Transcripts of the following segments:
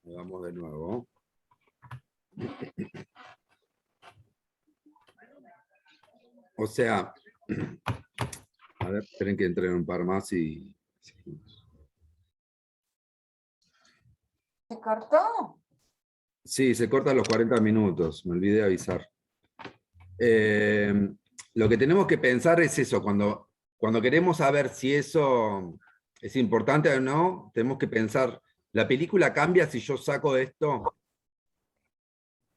Vamos de nuevo. O sea, a ver, esperen que entren un par más y... ¿Se cortó? Sí, se cortan los 40 minutos, me olvidé de avisar. Lo que tenemos que pensar es eso, cuando queremos saber si eso es importante o no, tenemos que pensar, ¿la película cambia si yo saco esto?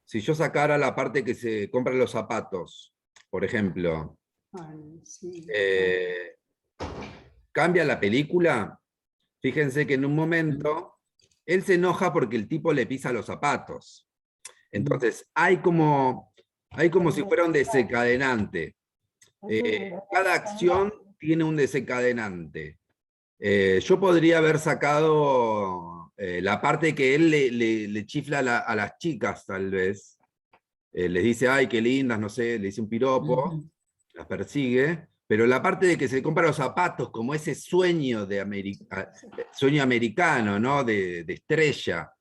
Si yo sacara la parte que se compra los zapatos, por ejemplo, Sí. ¿cambia la película? Fíjense que en un momento él se enoja porque el tipo le pisa los zapatos. Entonces, hay como si fuera un desencadenante. Cada acción tiene un desencadenante. Yo podría haber sacado la parte que él le chifla a las chicas, tal vez. Les dice, ay, qué lindas, no sé, le dice un piropo, las persigue, pero la parte de que se compra los zapatos, como ese sueño, sueño americano, ¿no? De estrella,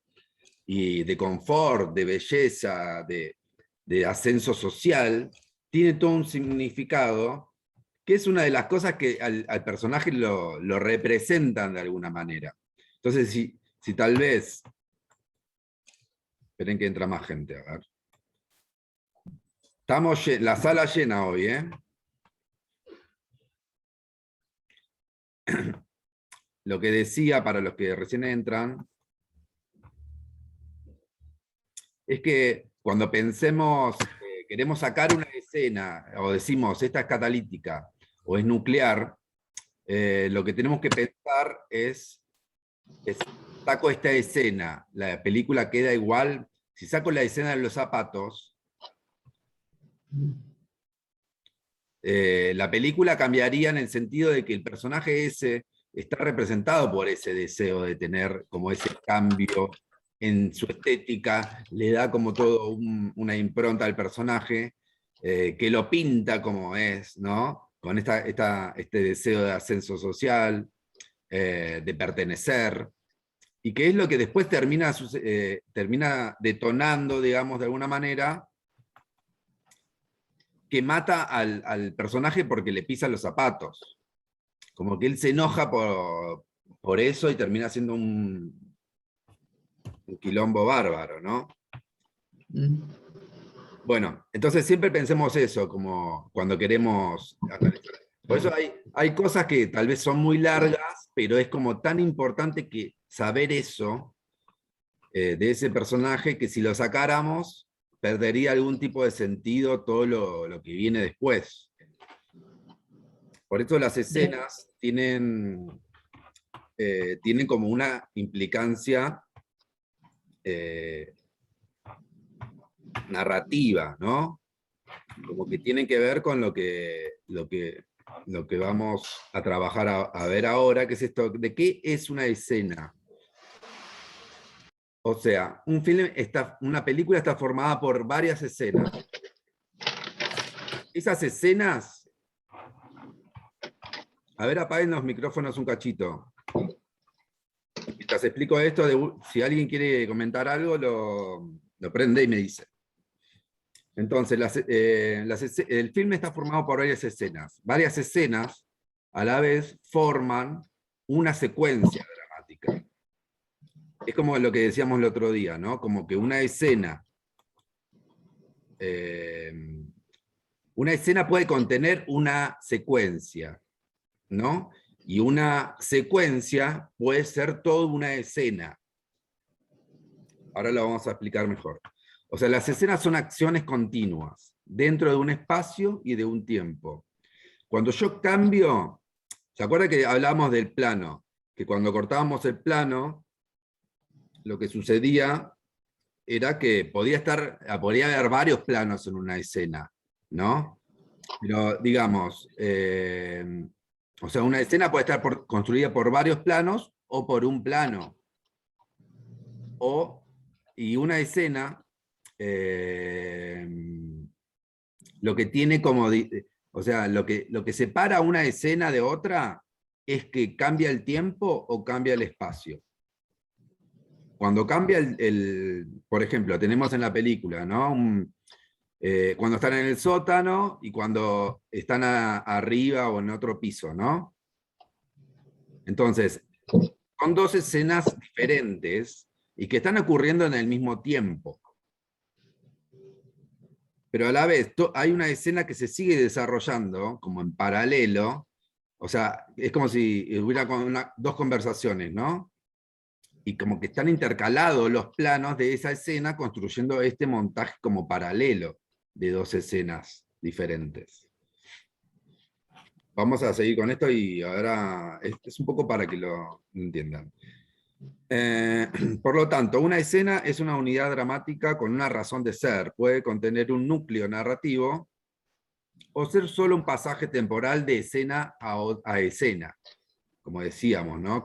y de confort, de belleza, de ascenso social, tiene todo un significado, que es una de las cosas que al personaje lo representan de alguna manera. Entonces, si tal vez... Esperen que entra más gente, a ver. Estamos la sala llena hoy, ¿eh? Lo que decía para los que recién entran es que cuando pensemos, queremos sacar una escena, o decimos esta es catalítica o es nuclear, lo que tenemos que pensar es saco esta escena, la película queda igual. Si saco la escena de los zapatos, la película cambiaría en el sentido de que el personaje ese está representado por ese deseo de tener como ese cambio en su estética, le da como todo una impronta al personaje, que lo pinta como es, ¿no? Con este deseo de ascenso social, de pertenecer, y que es lo que después termina detonando, digamos, de alguna manera, que mata al personaje porque le pisa los zapatos. Como que él se enoja por eso y termina siendo un quilombo bárbaro, ¿no? Bueno, entonces siempre pensemos eso, como cuando queremos analizar. Por eso hay cosas que tal vez son muy largas, pero es como tan importante que saber eso de ese personaje, que si lo sacáramos, perdería algún tipo de sentido todo lo que viene después. Por eso las escenas tienen como una implicancia narrativa, ¿no? Como que tienen que ver con lo que vamos a trabajar a ver ahora, que es esto, ¿de qué es una escena? O sea, una película está formada por varias escenas. Esas escenas... A ver, apaguen los micrófonos un cachito. Mientras explico esto, si alguien quiere comentar algo, lo prende y me dice. Entonces, el filme está formado por varias escenas. Varias escenas, a la vez, forman una secuencia dramática. Es como lo que decíamos el otro día, ¿no? Como que una escena puede contener una secuencia, ¿no? Y una secuencia puede ser toda una escena. Ahora lo vamos a explicar mejor. O sea, las escenas son acciones continuas, dentro de un espacio y de un tiempo. Cuando yo cambio, ¿se acuerda que hablábamos del plano? Que cuando cortábamos el plano, lo que sucedía era que podía haber varios planos en una escena, ¿no? Pero digamos, o sea, una escena puede estar construida por varios planos o por un plano. Y una escena, lo que tiene como... O sea, lo que separa una escena de otra es que cambia el tiempo o cambia el espacio. Cuando cambia por ejemplo, tenemos en la película, ¿no? Cuando están en el sótano y cuando están arriba o en otro piso, ¿no? Entonces, son dos escenas diferentes y que están ocurriendo en el mismo tiempo. Pero a la vez hay una escena que se sigue desarrollando como en paralelo, o sea, es como si hubiera dos conversaciones, ¿no? Y como que están intercalados los planos de esa escena construyendo este montaje como paralelo de dos escenas diferentes. Vamos a seguir con esto y ahora es un poco para que lo entiendan. Por lo tanto, una escena es una unidad dramática con una razón de ser. Puede contener un núcleo narrativo o ser solo un pasaje temporal de escena a escena, como decíamos, ¿no?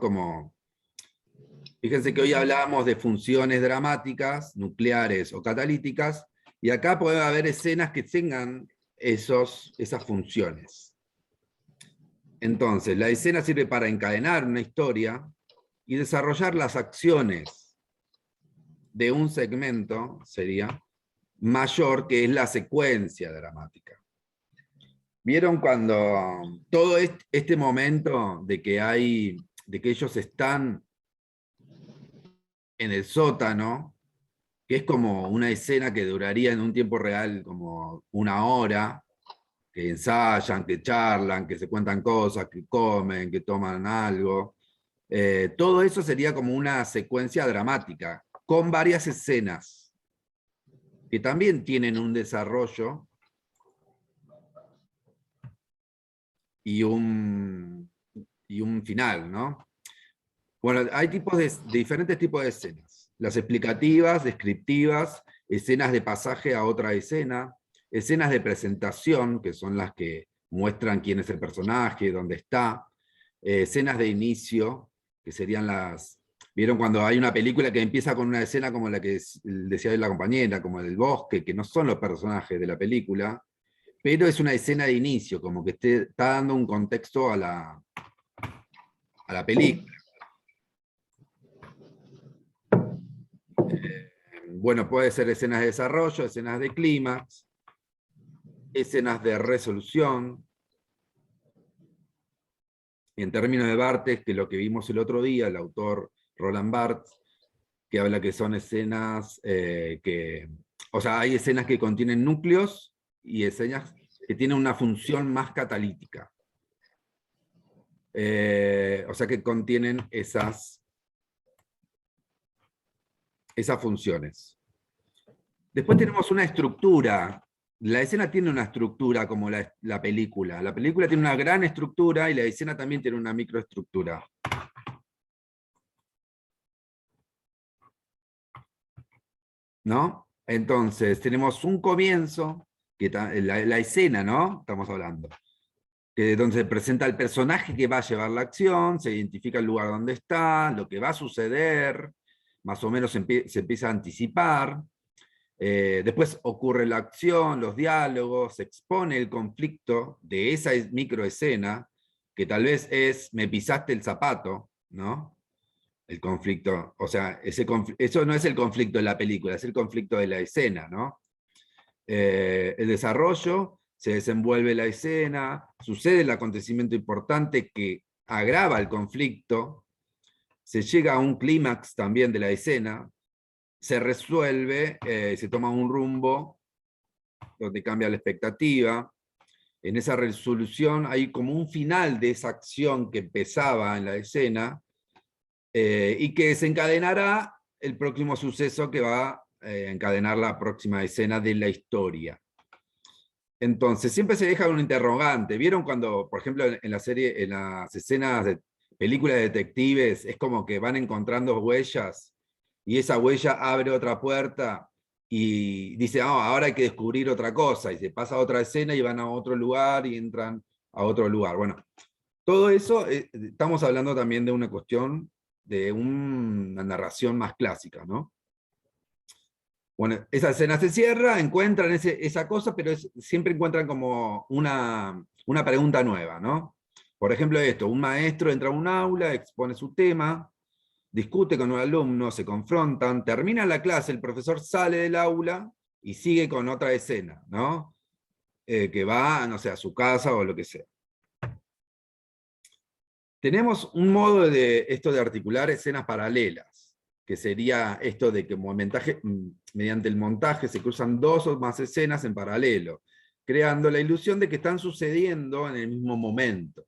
Fíjense que hoy hablábamos de funciones dramáticas, nucleares o catalíticas, y acá puede haber escenas que tengan esas funciones. Entonces, la escena sirve para encadenar una historia y desarrollar las acciones de un segmento, sería, mayor, que es la secuencia dramática. ¿Vieron cuando todo este momento de que ellos están en el sótano, que es como una escena que duraría en un tiempo real como una hora, que ensayan, que charlan, que se cuentan cosas, que comen, que toman algo? Todo eso sería como una secuencia dramática, con varias escenas, que también tienen un desarrollo y un final, ¿no? Bueno, hay diferentes tipos de escenas. Las explicativas, descriptivas, escenas de pasaje a otra escena, escenas de presentación, que son las que muestran quién es el personaje, dónde está, escenas de inicio, que serían las... ¿Vieron cuando hay una película que empieza con una escena como la que decía hoy la compañera, como el bosque, que no son los personajes de la película, pero es una escena de inicio, como que está dando un contexto a la película. Bueno, puede ser escenas de desarrollo, escenas de clímax, escenas de resolución. Y en términos de Barthes, que lo que vimos el otro día, el autor Roland Barthes, que habla que son escenas o sea, hay escenas que contienen núcleos y escenas que tienen una función más catalítica. O sea, que contienen esas funciones. Después tenemos una estructura. La escena tiene una estructura como la película. La película tiene una gran estructura y la escena también tiene una microestructura. ¿No? Entonces, tenemos un comienzo, la escena, ¿no? Estamos hablando. Donde se presenta el personaje que va a llevar la acción, se identifica el lugar donde está, lo que va a suceder, más o menos se empieza a anticipar. Después ocurre la acción, los diálogos, se expone el conflicto de esa microescena, que tal vez es, me pisaste el zapato, ¿no? El conflicto, o sea, eso no es el conflicto de la película, es el conflicto de la escena, ¿no? El desarrollo, se desenvuelve la escena, sucede el acontecimiento importante que agrava el conflicto, se llega a un clímax también de la escena, se resuelve, se toma un rumbo donde cambia la expectativa. En esa resolución hay como un final de esa acción que empezaba en la escena y que desencadenará el próximo suceso que va a encadenar la próxima escena de la historia. Entonces, siempre se deja un interrogante. ¿Vieron cuando, por ejemplo, en la serie, en las escenas de películas de detectives, es como que van encontrando huellas y esa huella abre otra puerta y dice, ahora hay que descubrir otra cosa, y se pasa a otra escena y van a otro lugar y entran a otro lugar? Bueno, todo eso, estamos hablando también de una cuestión de una narración más clásica, ¿no? Bueno, esa escena se cierra, encuentran esa cosa, pero siempre encuentran como una una pregunta nueva, ¿no? Por ejemplo esto, un maestro entra a un aula, expone su tema, discute con un alumno, se confrontan, termina la clase, el profesor sale del aula y sigue con otra escena, ¿no? Que va, no sé, a su casa o lo que sea. Tenemos un modo de esto de articular escenas paralelas, que sería esto de que mediante el montaje se cruzan dos o más escenas en paralelo, creando la ilusión de que están sucediendo en el mismo momento.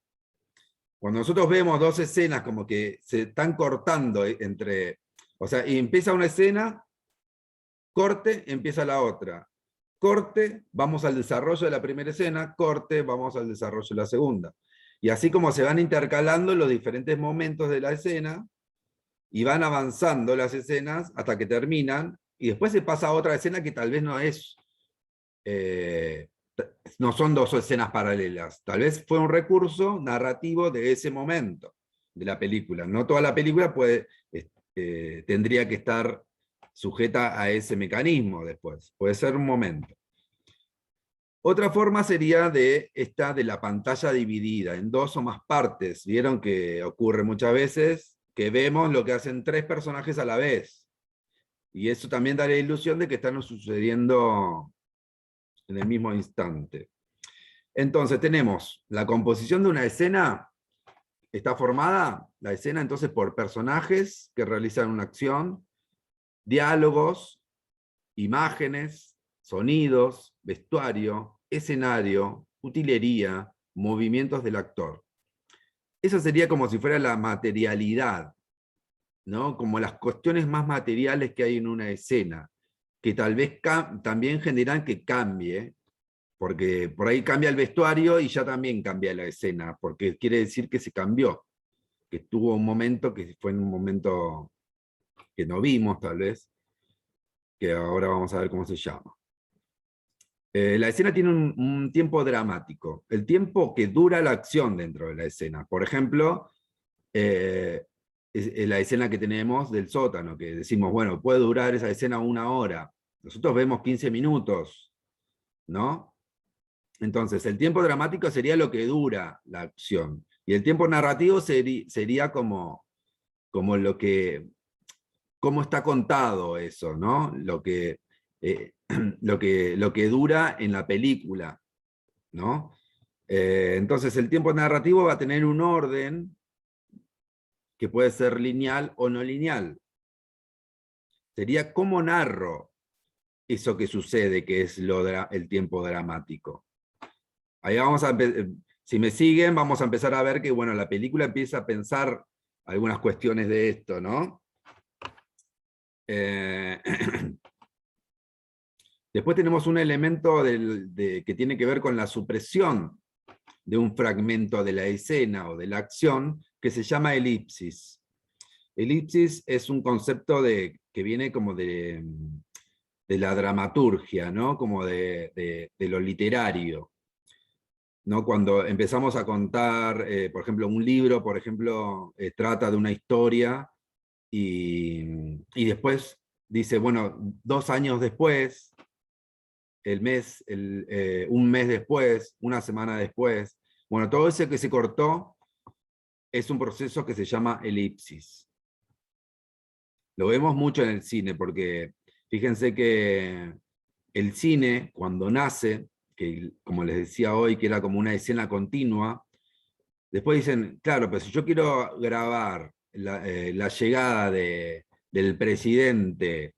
Cuando nosotros vemos dos escenas como que se están cortando entre, o sea, y empieza una escena, corte, empieza la otra. Corte, vamos al desarrollo de la primera escena, corte, vamos al desarrollo de la segunda. Y así como se van intercalando los diferentes momentos de la escena, y van avanzando las escenas hasta que terminan, y después se pasa a otra escena que tal vez no es, no son dos escenas paralelas, tal vez fue un recurso narrativo de ese momento de la película. No toda la película tendría que estar sujeta a ese mecanismo después, puede ser un momento. Otra forma sería de esta de la pantalla dividida en dos o más partes. Vieron que ocurre muchas veces que vemos lo que hacen tres personajes a la vez. Y eso también da la ilusión de que están sucediendo en el mismo instante. Entonces tenemos la composición de una escena, está formada la escena entonces por personajes que realizan una acción, diálogos, imágenes, sonidos, vestuario, escenario, utilería, movimientos del actor. Eso sería como si fuera la materialidad, ¿no? Como las cuestiones más materiales que hay en una escena, que tal vez también generan que cambie, porque por ahí cambia el vestuario y ya también cambia la escena, porque quiere decir que se cambió, que tuvo un momento que fue en un momento que no vimos tal vez, que ahora vamos a ver cómo se llama. La escena tiene un tiempo dramático, el tiempo que dura la acción dentro de la escena. Por ejemplo, es la escena que tenemos del sótano, que decimos, bueno, puede durar esa escena 1 hora. Nosotros vemos 15 minutos, ¿no? Entonces, el tiempo dramático sería lo que dura la acción. Y el tiempo narrativo sería como lo que, cómo está contado eso, ¿no? Lo que dura en la película, ¿no? Entonces, el tiempo narrativo va a tener un orden que puede ser lineal o no lineal. Sería cómo narro eso que sucede, que es el tiempo dramático. Ahí vamos a si me siguen, vamos a empezar a ver que, bueno, la película empieza a pensar algunas cuestiones de esto, ¿no? Después tenemos un elemento que tiene que ver con la supresión de un fragmento de la escena o de la acción, que se llama elipsis. Elipsis es un concepto que viene como de la dramaturgia, ¿no? Como de lo literario, ¿no? Cuando empezamos a contar, por ejemplo, un libro, por ejemplo, trata de una historia y después dice, bueno, 2 años después, un mes después, una semana después, bueno, todo ese que se cortó es un proceso que se llama elipsis. Lo vemos mucho en el cine, porque fíjense que el cine, cuando nace, que como les decía hoy, que era como una escena continua, después dicen, claro, pero si yo quiero grabar la llegada del presidente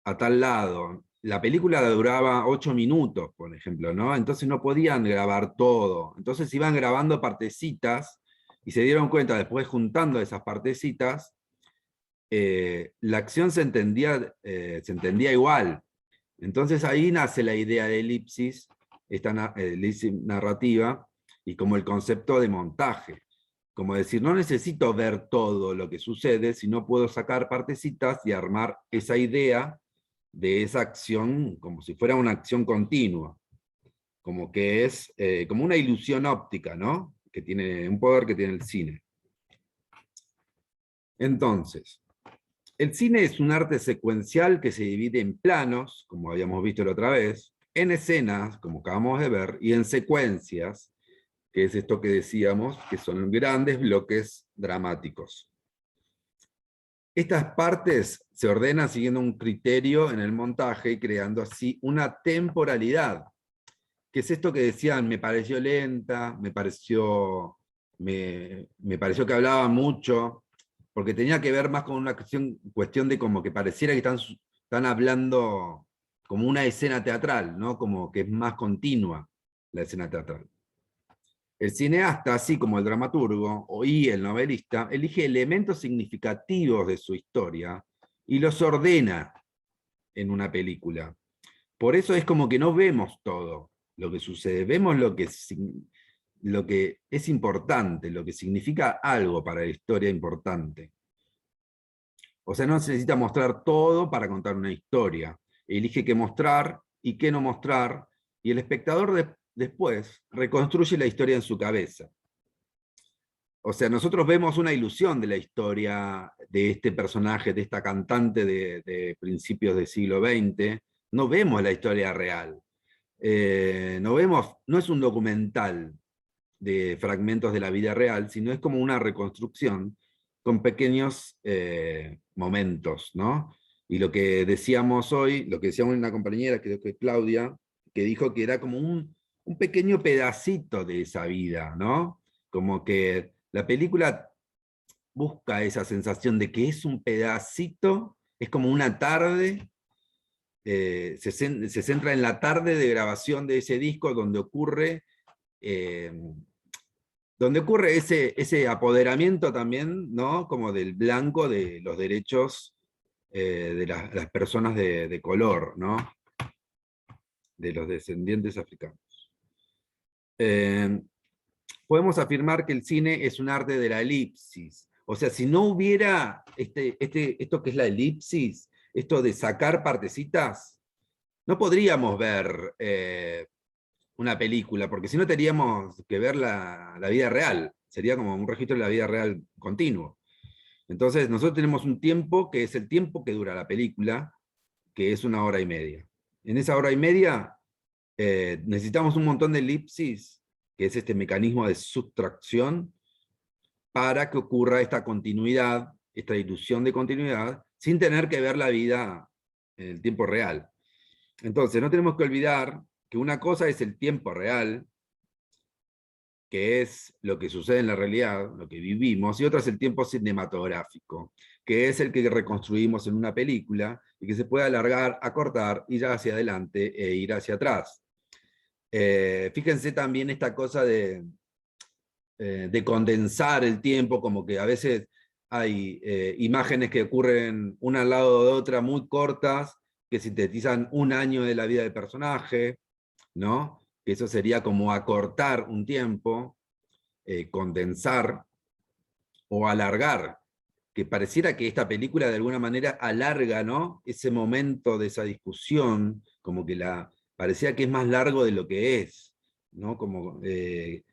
a tal lado, la película duraba 8 minutos, por ejemplo, ¿no? Entonces no podían grabar todo. Entonces iban grabando partecitas y se dieron cuenta después juntando esas partecitas, la acción se entendía igual. Entonces ahí nace la idea de elipsis, esta elipsis narrativa, y como el concepto de montaje. Como decir, no necesito ver todo lo que sucede, sino puedo sacar partecitas y armar esa idea de esa acción como si fuera una acción continua. Como que es como una ilusión óptica, ¿no? Que tiene un poder que tiene el cine. Entonces, el cine es un arte secuencial que se divide en planos, como habíamos visto la otra vez, en escenas, como acabamos de ver, y en secuencias, que es esto que decíamos, que son grandes bloques dramáticos. Estas partes se ordenan siguiendo un criterio en el montaje, creando así una temporalidad, que es esto que decían, me pareció lenta, me pareció que hablaba mucho, porque tenía que ver más con una cuestión de como que pareciera que están hablando como una escena teatral, ¿no? Como que es más continua la escena teatral. El cineasta, así como el dramaturgo y el novelista, elige elementos significativos de su historia y los ordena en una película. Por eso es como que no vemos todo lo que sucede, vemos lo que es importante, lo que significa algo para la historia importante. O sea, no se necesita mostrar todo para contar una historia. Elige qué mostrar y qué no mostrar, y el espectador después reconstruye la historia en su cabeza. O sea, nosotros vemos una ilusión de la historia de este personaje, de esta cantante de principios del siglo XX. No vemos la historia real. No es un documental de fragmentos de la vida real, sino es como una reconstrucción con pequeños momentos, ¿no? Y lo que decíamos hoy, lo que decíamos una compañera, creo que Claudia, que dijo que era como un pequeño pedacito de esa vida, ¿no? Como que la película busca esa sensación de que es un pedacito, es como una tarde, se centra en la tarde de grabación de ese disco eh, donde ocurre ese apoderamiento también, ¿no? Como del blanco de los derechos de las personas de color, ¿no? De los descendientes africanos. Podemos afirmar que el cine es un arte de la elipsis. O sea, si no hubiera esto que es la elipsis, esto de sacar partecitas, no podríamos ver una película, porque si no tendríamos que ver la vida real. Sería como un registro de la vida real continuo. Entonces, nosotros tenemos un tiempo que es el tiempo que dura la película, que es 1 hora y media. En esa hora y media necesitamos un montón de elipsis, que es este mecanismo de sustracción, para que ocurra esta continuidad, esta ilusión de continuidad, sin tener que ver la vida en el tiempo real. Entonces, no tenemos que olvidar que una cosa es el tiempo real, que es lo que sucede en la realidad, lo que vivimos, y otra es el tiempo cinematográfico, que es el que reconstruimos en una película y que se puede alargar, acortar, ir hacia adelante e ir hacia atrás. Fíjense también esta cosa de condensar el tiempo, como que a veces hay imágenes que ocurren una al lado de otra muy cortas, que sintetizan un año de la vida del personaje, ¿no? Que eso sería como acortar un tiempo, condensar o alargar, que pareciera que esta película de alguna manera alarga, ¿no? Ese momento de esa discusión, como que parecía que es más largo de lo que es, ¿no? Como que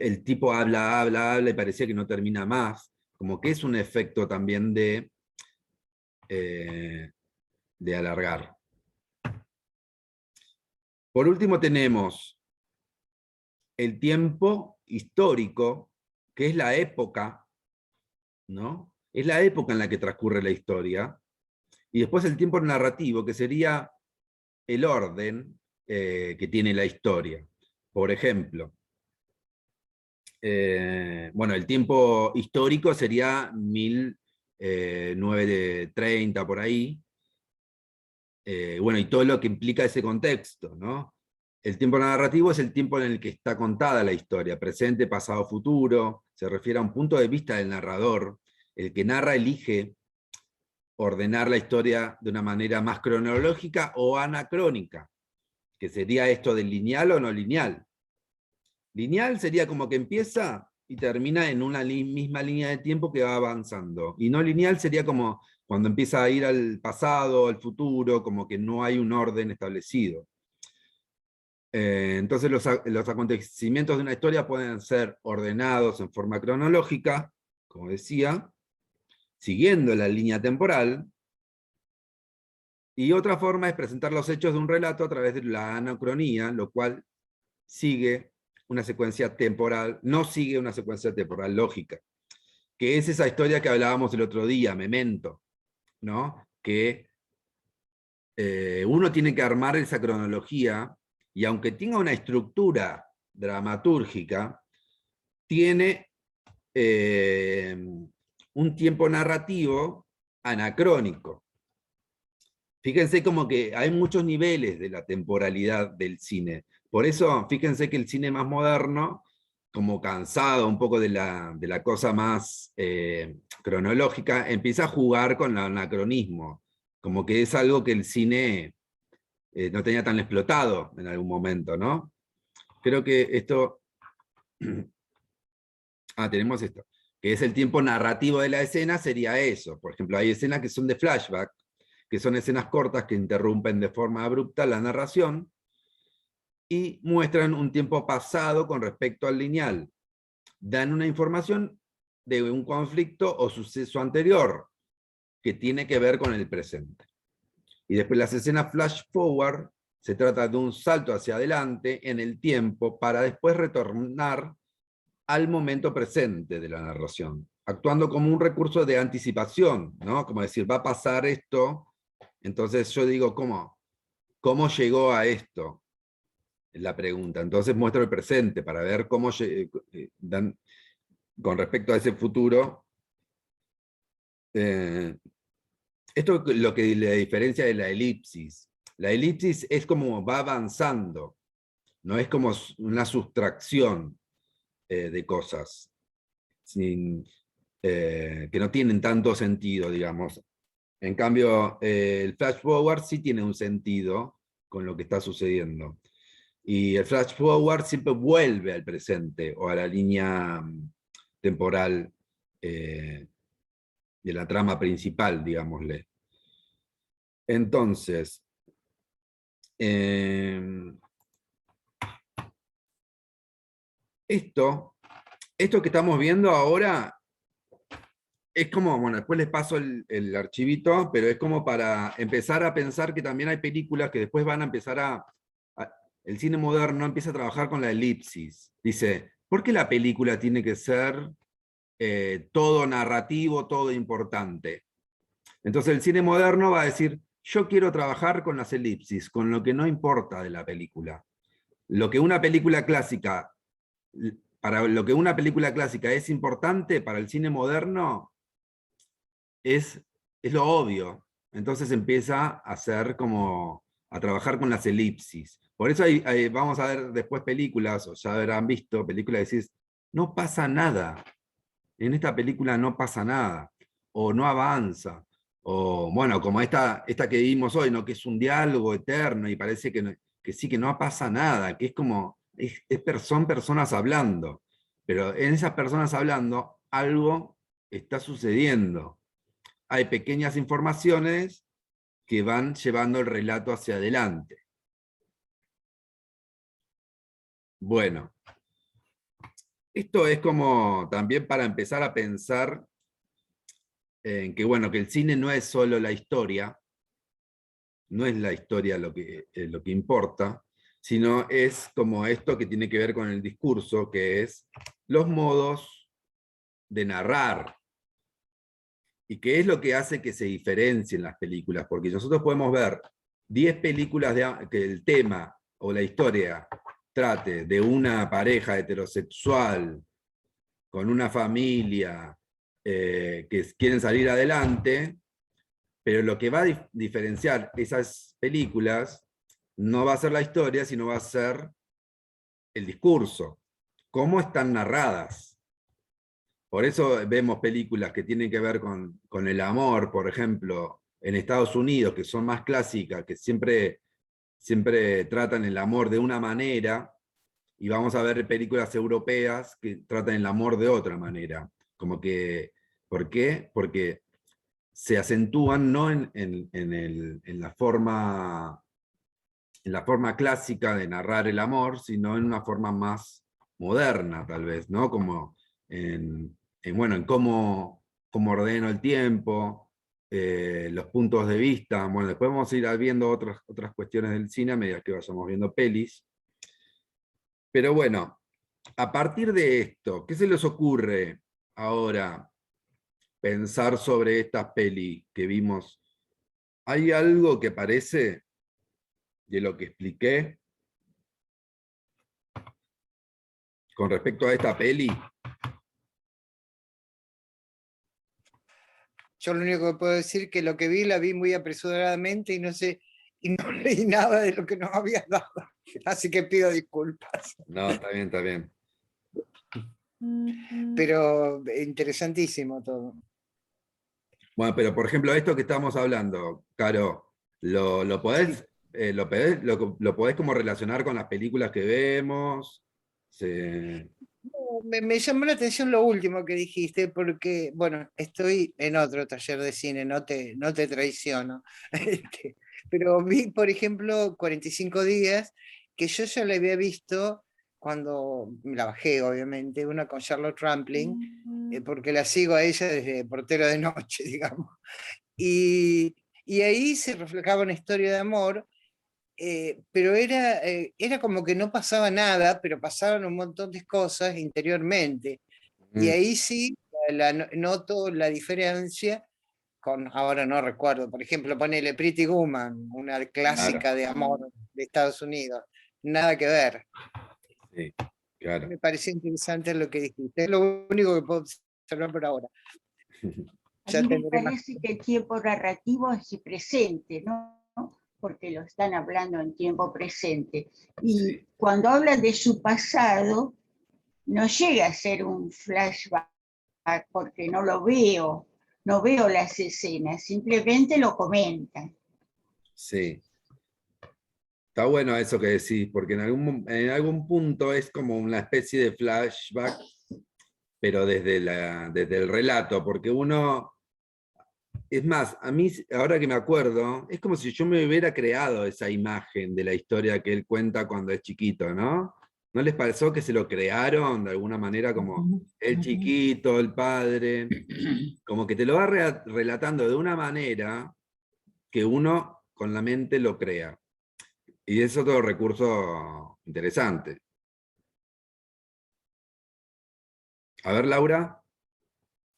el tipo habla, habla, habla y parecía que no termina más, como que es un efecto también eh, de alargar. Por último tenemos el tiempo histórico, que es la época, ¿no? Es la época en la que transcurre la historia, y después el tiempo narrativo, que sería el orden que tiene la historia. Por ejemplo, bueno, el tiempo histórico sería 1930 por ahí, bueno, y todo lo que implica ese contexto, ¿no? El tiempo narrativo es el tiempo en el que está contada la historia, presente, pasado, futuro, se refiere a un punto de vista del narrador. El que narra elige ordenar la historia de una manera más cronológica o anacrónica, que sería esto de lineal o no lineal. Lineal sería como que empieza y termina en una misma línea de tiempo que va avanzando. Y no lineal sería como cuando empieza a ir al pasado, al futuro, como que no hay un orden establecido. Entonces los acontecimientos de una historia pueden ser ordenados en forma cronológica, como decía, siguiendo la línea temporal, Y otra forma es presentar los hechos de un relato a través de la anacronía, lo cual sigue una secuencia temporal, no sigue una secuencia temporal lógica, que es esa historia que hablábamos el otro día, Memento, ¿no? Que uno tiene que armar esa cronología, y aunque tenga una estructura dramatúrgica, tiene un tiempo narrativo anacrónico. Fíjense como que hay muchos niveles de la temporalidad del cine. Por eso, fíjense que el cine más moderno, como cansado un poco de la cosa más cronológica, empieza a jugar con el anacronismo. Como que es algo que el cine no tenía tan explotado en algún momento, ¿no? Creo que esto... tenemos esto, que es el tiempo narrativo de la escena, sería eso. Por ejemplo, hay escenas que son de flashback, que son escenas cortas que interrumpen de forma abrupta la narración y muestran un tiempo pasado con respecto al lineal. Dan una información de un conflicto o suceso anterior que tiene que ver con el presente. Y después las escenas flash forward se trata de un salto hacia adelante en el tiempo para después retornar al momento presente de la narración, actuando como un recurso de anticipación, ¿no? Como decir, va a pasar esto, entonces yo digo, ¿cómo llegó a esto? Es la pregunta. Entonces muestro el presente para ver cómo dan, con respecto a ese futuro. Esto es lo que le diferencia de la elipsis. La elipsis es como va avanzando, no es como una sustracción de cosas, sin, que no tienen tanto sentido, digamos. En cambio, el flash forward sí tiene un sentido con lo que está sucediendo. Y el flash forward siempre vuelve al presente o a la línea temporal de la trama principal, digámosle. Entonces, esto que estamos viendo ahora es como, bueno, después les paso el archivito, pero es como para empezar a pensar que también hay películas que después van a empezar el cine moderno empieza a trabajar con la elipsis. Dice, ¿por qué la película tiene que ser todo narrativo, todo importante? Entonces el cine moderno va a decir, yo quiero trabajar con las elipsis, con lo que no importa de la película. Lo que una película clásica, para lo que una película clásica es importante, para el cine moderno es lo obvio. Entonces empieza a hacer como a trabajar con las elipsis. Por eso vamos a ver después películas, o ya habrán visto películas y decís, no pasa nada. En esta película no pasa nada. O no avanza. O bueno, como esta que vimos hoy, ¿no? Que es un diálogo eterno y parece que sí, que no pasa nada, que es como, son personas hablando. Pero en esas personas hablando, algo está sucediendo. Hay pequeñas informaciones que van llevando el relato hacia adelante. Bueno, esto es como también para empezar a pensar en que, bueno, que el cine no es solo la historia, no es la historia lo que importa, sino es como esto que tiene que ver con el discurso, que es los modos de narrar. ¿Y qué es lo que hace que se diferencien las películas? Porque nosotros podemos ver 10 películas que el tema o la historia trate de una pareja heterosexual con una familia que quieren salir adelante, pero lo que va a diferenciar esas películas no va a ser la historia, sino va a ser el discurso, cómo están narradas. Por eso vemos películas que tienen que ver con el amor, por ejemplo, en Estados Unidos, que son más clásicas, que siempre tratan el amor de una manera, y vamos a ver películas europeas que tratan el amor de otra manera. Como que, ¿por qué? Porque se acentúan no en la forma clásica de narrar el amor, sino en una forma más moderna, tal vez, ¿no? Como bueno, en cómo ordeno el tiempo, los puntos de vista. Bueno, después vamos a ir viendo otras cuestiones del cine a medida que vayamos viendo pelis. Pero bueno, a partir de esto, ¿qué se les ocurre ahora pensar sobre estas pelis que vimos? ¿Hay algo que parece de lo que expliqué con respecto a esta peli? Yo lo único que puedo decir es que lo que vi, la vi muy apresuradamente y no sé, y no leí nada de lo que nos habías dado. Así que pido disculpas. No, está bien, está bien. Pero interesantísimo todo. Bueno, pero por ejemplo, esto que estamos hablando, Caro, ¿lo podés, Sí. lo podés como relacionar con las películas que vemos? Me llamó la atención lo último que dijiste, porque, bueno, estoy en otro taller de cine, no te traiciono. Pero vi, por ejemplo, 45 días, que yo ya la había visto cuando me la bajé, obviamente, una con Charlotte Rampling, porque la sigo a ella desde Portero de Noche, digamos. Y ahí se reflejaba una historia de amor, pero era como que no pasaba nada, pero pasaban un montón de cosas interiormente. Y Mm, ahí sí noto la diferencia con, ahora no recuerdo, por ejemplo, ponele Pretty Woman, una claro, clásica de amor de Estados Unidos. Nada que ver. sí, claro. Me pareció interesante lo que dijiste. Es lo único que puedo observar por ahora. A Ya mí me tendré más. parece que el tiempo narrativo es presente, ¿no? Porque lo están hablando en tiempo presente. Y Sí, cuando hablan de su pasado, no llega a ser un flashback porque no lo veo, no veo las escenas, simplemente lo comentan. sí. Está bueno eso que decís, porque en algún punto es como una especie de flashback, pero desde el relato, porque uno, es más, a mí, ahora que me acuerdo, es como si yo me hubiera creado esa imagen de la historia que él cuenta cuando es chiquito, ¿no? ¿No les pareció que se lo crearon de alguna manera como el chiquito, el padre? Como que te lo va relatando de una manera que uno con la mente lo crea. Y es otro recurso interesante. A ver, Laura.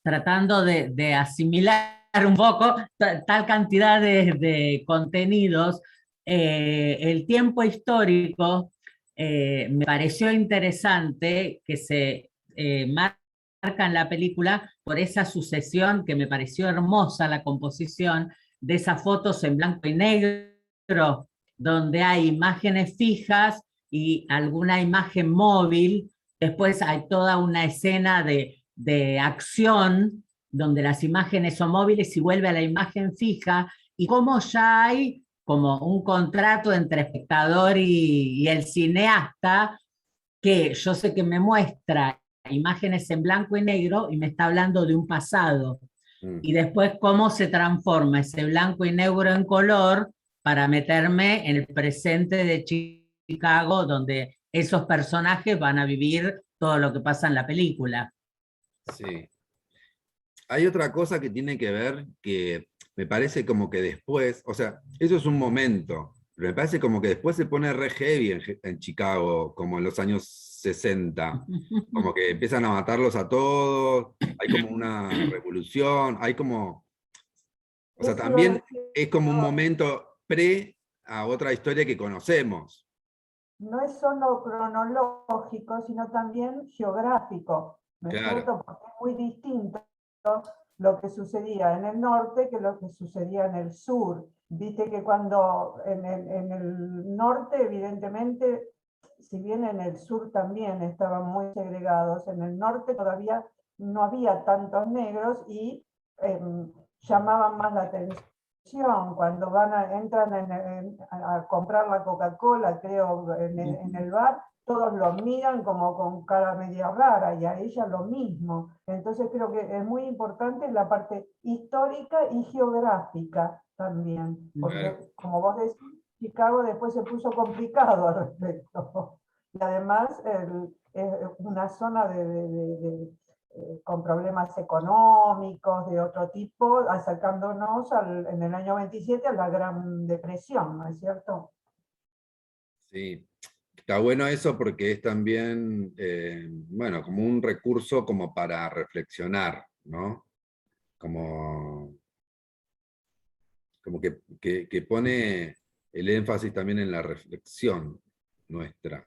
Tratando de asimilar un poco tal cantidad de contenidos. El tiempo histórico me pareció interesante que se marca en la película por esa sucesión que me pareció hermosa la composición de esas fotos en blanco y negro, donde hay imágenes fijas y alguna imagen móvil. Después hay toda una escena de acción, donde las imágenes son móviles y vuelve a la imagen fija, y cómo ya hay como un contrato entre espectador y el cineasta, que yo sé que me muestra imágenes en blanco y negro y me está hablando de un pasado. Mm, Y después cómo se transforma ese blanco y negro en color para meterme en el presente de Chicago, donde esos personajes van a vivir todo lo que pasa en la película. sí. Hay otra cosa que tiene que ver que me parece como que después, o sea, eso es un momento, pero me parece como que después se pone re heavy en Chicago, como en los años 60, como que empiezan a matarlos a todos, hay como una revolución, hay como, o sea, Eso iba a también decir es como un yo. momento pre a otra historia que conocemos. No es solo cronológico, sino también geográfico, ¿no es Claro, cierto? Porque es muy distinto lo que sucedía en el norte que lo que sucedía en el sur. Viste que cuando en el norte, evidentemente, si bien en el sur también estaban muy segregados, en el norte todavía no había tantos negros y llamaban más la atención cuando entran a comprar la Coca-Cola, creo, en el bar, todos lo miran como con cara media rara y a ella lo mismo. Entonces creo que es muy importante la parte histórica y geográfica también, claro. porque como vos decís, Chicago después se puso complicado al respecto. Y además es una zona con problemas económicos de otro tipo, acercándonos en el año 27 a la Gran Depresión, ¿no es cierto? Sí, está bueno eso porque es también, bueno, como un recurso como para reflexionar, ¿no? Como, como que pone el énfasis también en la reflexión nuestra,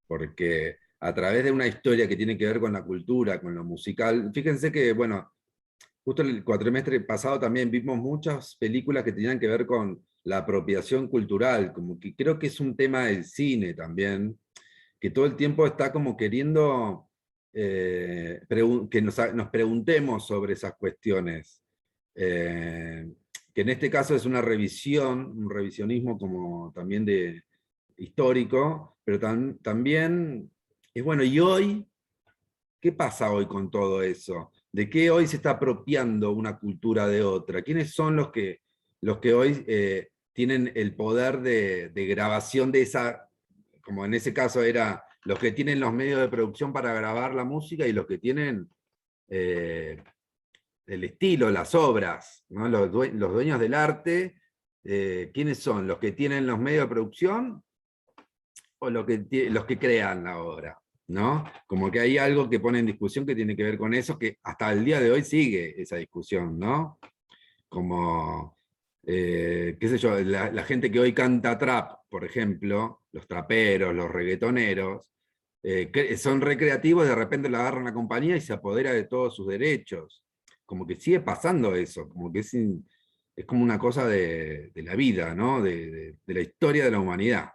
porque a través de una historia que tiene que ver con la cultura, con lo musical, fíjense que, bueno, justo el cuatrimestre pasado también vimos muchas películas que tenían que ver con la apropiación cultural, como que creo que es un tema del cine también, que todo el tiempo está como queriendo que nos preguntemos sobre esas cuestiones. Que en este caso es una revisión, un revisionismo como también de histórico, pero también es bueno, ¿y hoy? ¿Qué pasa hoy con todo eso? ¿De qué hoy se está apropiando una cultura de otra? ¿Quiénes son los que hoy tienen el poder de grabación de esa, como en ese caso era los que tienen los medios de producción para grabar la música y los que tienen eh, el estilo, las obras, ¿no? Los dueños del arte, ¿quiénes son? ¿Los que tienen los medios de producción o los que crean la obra? ¿No? Como que hay algo que pone en discusión que tiene que ver con eso, que hasta el día de hoy sigue esa discusión, ¿no? Como, qué sé yo, la gente que hoy canta trap, por ejemplo, los traperos, los reggaetoneros, que son recreativos, de repente lo agarra una compañía y se apodera de todos sus derechos. Como que sigue pasando eso, como que es como una cosa de la vida, ¿no? De la historia de la humanidad.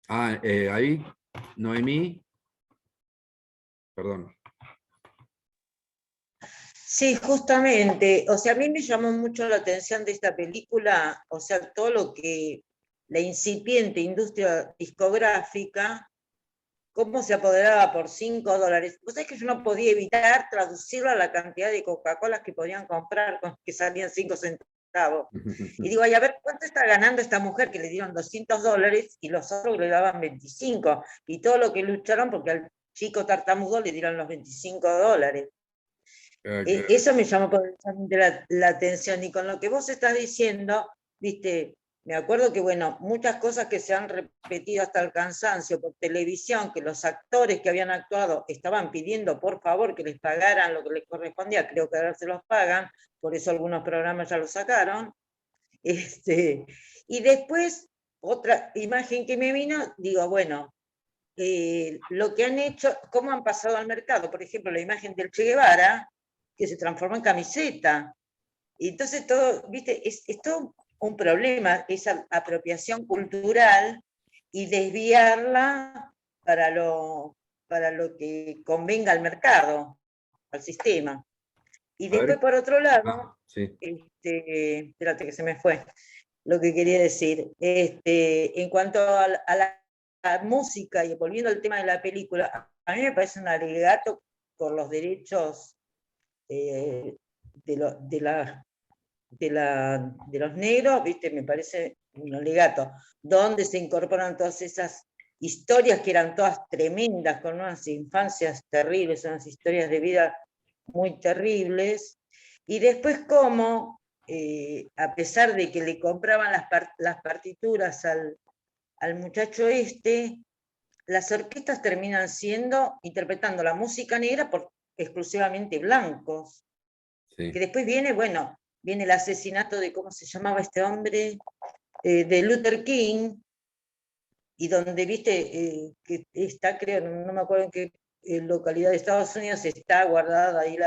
Ah, ahí, Noemí, perdón. Sí, justamente, o sea, a mí me llamó mucho la atención de esta película, o sea, todo lo que la incipiente industria discográfica, cómo se apoderaba por $5. Vos sabés que yo no podía evitar traducirlo a la cantidad de Coca-Colas que podían comprar, que salían 5 centavos. Y digo, ay, a ver, ¿cuánto está ganando esta mujer que le dieron $200 y los otros le daban 25? Y todo lo que lucharon porque al chico tartamudo le dieron los $25. Eso me llamó poderosamente la atención, y con lo que vos estás diciendo, viste, me acuerdo que, bueno, muchas cosas que se han repetido hasta el cansancio por televisión, que los actores que habían actuado estaban pidiendo por favor que les pagaran lo que les correspondía, creo que ahora se los pagan, por eso algunos programas ya lo sacaron. Y después, otra imagen que me vino, digo, bueno, lo que han hecho, cómo han pasado al mercado, por ejemplo, la imagen del Che Guevara, que se transformó en camiseta. Y entonces todo, viste, es todo un problema, esa apropiación cultural y desviarla para lo que convenga al mercado, al sistema. Y A después, ver, por otro lado, sí. espérate que se me fue lo que quería decir. En cuanto a la música, y volviendo al tema de la película, a mí me parece un alegato por los derechos de, de los negros, ¿viste? Me parece un alegato, donde se incorporan todas esas historias que eran todas tremendas, con unas infancias terribles, unas historias de vida muy terribles, y después cómo, a pesar de que le compraban las partituras al muchacho las orquestas terminan interpretando la música negra por exclusivamente blancos. Sí. Que después viene, bueno, viene el asesinato de, ¿cómo se llamaba este hombre? De Luther King, y donde, viste, que está, creo, no me acuerdo en qué localidad de Estados Unidos está guardada ahí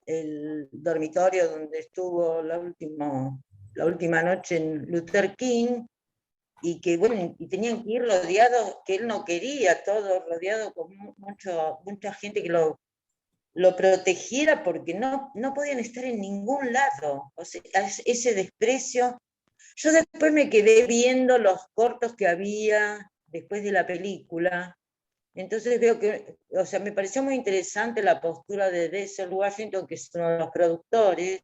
el dormitorio donde estuvo la última noche en Luther King, y que, bueno, y tenían que ir rodeados, que él no quería, todo rodeado con mucha gente que lo protegiera, porque no podían estar en ningún lado. O sea, ese desprecio. Yo después me quedé viendo los cortos que había después de la película, entonces veo que, o sea, me pareció muy interesante la postura de Denzel Washington, que es uno de los productores,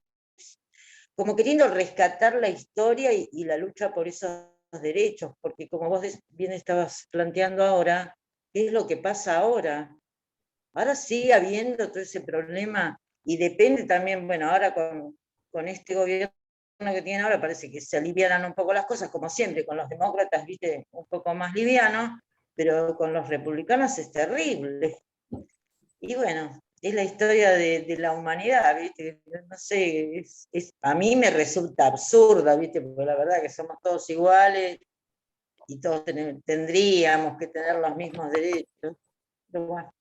como queriendo rescatar la historia y la lucha por esos derechos, porque como vos bien estabas planteando ahora, qué es lo que pasa ahora. Ahora sigue habiendo todo ese problema, y depende también, bueno, ahora con este gobierno que tienen ahora parece que se alivianan un poco las cosas, como siempre, con los demócratas, viste, un poco más liviano, pero con los republicanos es terrible. Y bueno, es la historia de la humanidad, ¿viste? No sé, a mí me resulta absurda, ¿viste? Porque la verdad que somos todos iguales y todos tendríamos que tener los mismos derechos. Pero bueno,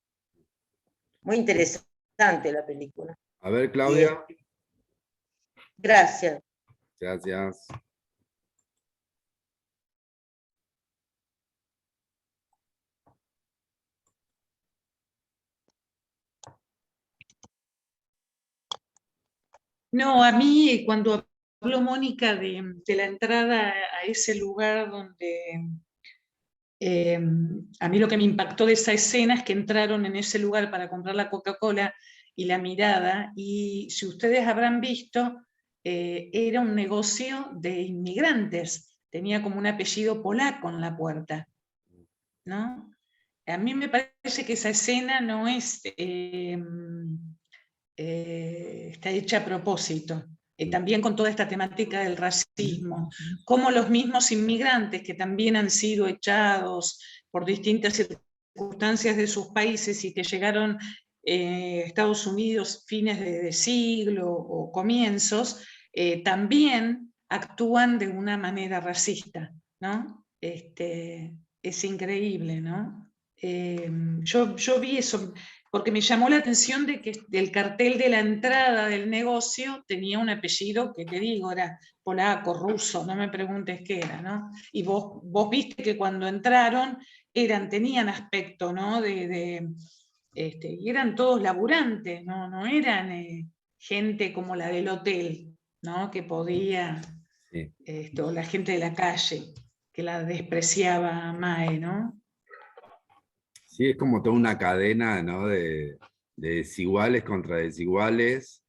muy interesante la película. A ver, Claudia. Gracias. Gracias. No, a mí cuando habló Mónica de la entrada a ese lugar donde a mí lo que me impactó de esa escena es que entraron en ese lugar para comprar la Coca-Cola y la mirada, y si ustedes habrán visto, era un negocio de inmigrantes, tenía como un apellido polaco en la puerta, ¿no? A mí me parece que esa escena no es... está hecha a propósito, también con toda esta temática del racismo, como los mismos inmigrantes que también han sido echados por distintas circunstancias de sus países y que llegaron a Estados Unidos fines de siglo o comienzos, también actúan de una manera racista, ¿no? Es increíble, ¿no? Yo vi eso, porque me llamó la atención de que el cartel de la entrada del negocio tenía un apellido que te digo, era polaco, ruso, no me preguntes qué era, ¿no? Y vos viste que cuando entraron tenían aspecto, ¿no? Y eran todos laburantes, no eran gente como la del hotel, ¿no? Que podía, Sí. la gente de la calle, que la despreciaba a Mae, ¿no? Sí, es como toda una cadena, ¿no? de desiguales contra desiguales,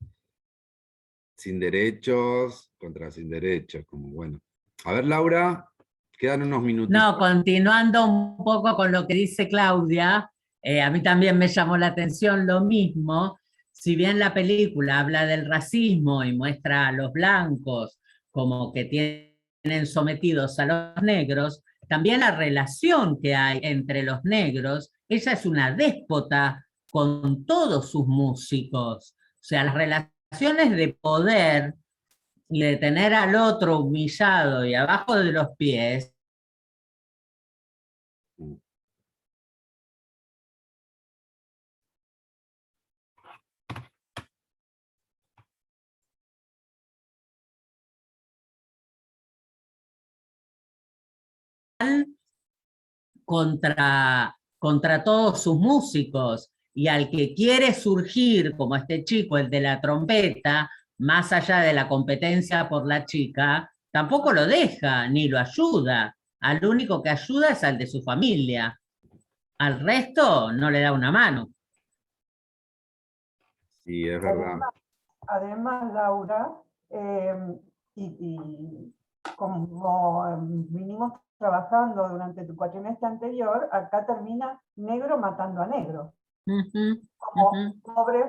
sin derechos contra sin derechos, como bueno. A ver, Laura, quedan unos minutos. No, continuando un poco con lo que dice Claudia, a mí también me llamó la atención lo mismo. Si bien la película habla del racismo y muestra a los blancos como que tienen sometidos a los negros, también la relación que hay entre los negros, ella es una déspota con todos sus músicos. O sea, las relaciones de poder y de tener al otro humillado y abajo de los pies. Contra todos sus músicos, y al que quiere surgir, como este chico, el de la trompeta, más allá de la competencia por la chica, tampoco lo deja ni lo ayuda. Al único que ayuda es al de su familia. Al resto no le da una mano. Sí, es verdad. Además, Laura, y como vinimos trabajando durante tu cuatrimestre anterior, acá termina negro matando a negro. Como pobres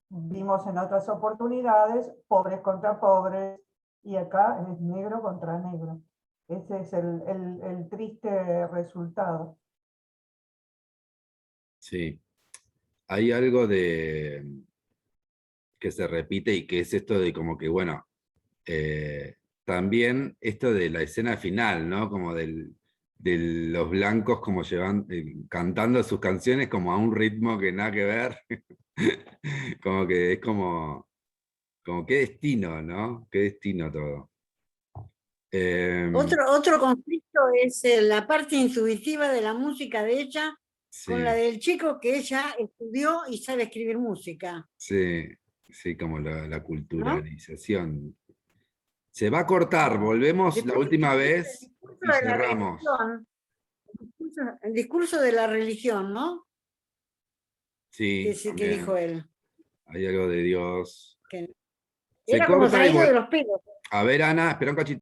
vimos en otras oportunidades, pobres contra pobres, y acá es negro contra negro. Ese es el triste resultado. Sí. Hay algo que se repite y que es esto de como que, bueno, también esto de la escena final, ¿no? Como de los blancos como cantando sus canciones como a un ritmo que nada que ver. Como que es como qué destino, ¿no? Qué destino todo. Otro conflicto es la parte intuitiva de la música de ella Sí, con la del chico que ella estudió y sabe escribir música. sí, como la culturalización. Se va a cortar, volvemos Después, la última vez discurso y de la cerramos. religión, el discurso de la religión, ¿no? Sí, Que también. dijo él. Hay algo de Dios. Que Se era como corta y traído de los pelos. A ver, Ana, espera un cachito.